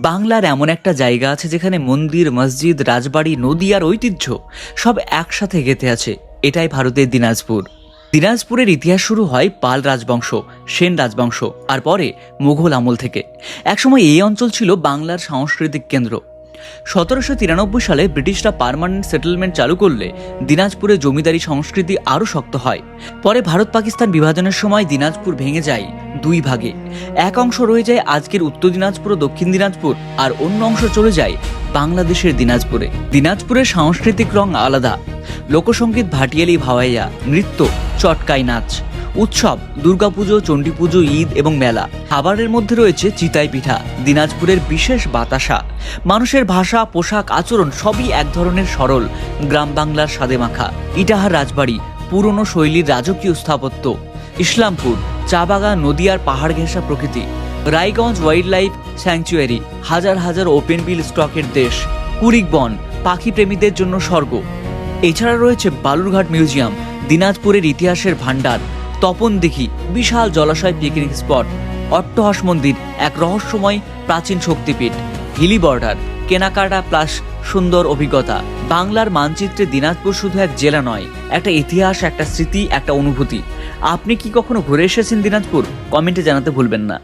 বাংলার এমন একটা জায়গা আছে যেখানে মন্দির, মসজিদ, রাজবাড়ি, নদী আর ঐতিহ্য সব একসাথে গেঁথে আছে। এটাই ভারতের দিনাজপুর। দিনাজপুরের ইতিহাস শুরু হয় পাল রাজবংশ, সেন রাজবংশ আর পরে মুঘল আমল থেকে। একসময় এই অঞ্চল ছিল বাংলার সাংস্কৃতিক কেন্দ্র। 1793 সালে ব্রিটিশরা পার্মানেন্ট সেটেলমেন্ট চালু করলে দিনাজপুরে জমিদারি সংস্কৃতি আরও শক্ত হয়। পরে ভারত পাকিস্তান বিভাজনের সময় দিনাজপুর ভেঙে যায় দুই ভাগে। এক অংশ রয়ে যায় আজকের উত্তর দিনাজপুর ও দক্ষিণ দিনাজপুর, আর অন্য অংশ চলে যায় বাংলাদেশের দিনাজপুরে। দিনাজপুরের সাংস্কৃতিক রং আলাদা। লোকসঙ্গীত, ভাটিয়ালি, ভাওয়াইয়া নৃত্য, চটকাই নাচ, উৎসব, দুর্গাপুজো, চণ্ডীপুজো, ঈদ এবং মেলা। খাবারের মধ্যে রয়েছে চিতাই পিঠা, দিনাজপুরের বিশেষ বাতাসা। মানুষের ভাষা, পোশাক, আচরণ সবই এক ধরনের সরল গ্রাম বাংলার স্বাদে মাখা। ইটাহার রাজবাড়ি, পুরনো শৈলীর রাজকীয় স্থাপত্য। ইসলামপুর, চা বাগান, নদী আর পাহাড় ঘেঁষা প্রকৃতি। রায়গঞ্জ, ওয়াইল্ড লাইফ স্যাংচুয়ারি, হাজার হাজার ওপেন বিল স্টকের দেশ। কুড়িকবন, পাখি প্রেমীদের জন্য স্বর্গ। এছাড়া রয়েছে বালুরঘাট মিউজিয়াম, দিনাজপুরের ইতিহাসের ভাণ্ডার। তপনদিঘি, বিশাল জলাশয় পিকনিক স্পট। অট্টহাস মন্দির, এক রহস্যময় প্রাচীন শক্তিপীঠ। হিলি বর্ডার, কেনাকাটা প্লাস সুন্দর অভিজ্ঞতা। বাংলার মানচিত্রে দিনাজপুর শুধু এক জেলা নয়, একটা ইতিহাস, একটা স্মৃতি, একটা অনুভূতি। আপনি কি কখনো ঘুরে এসেছেন দিনাজপুর? কমেন্টে জানাতে ভুলবেন না।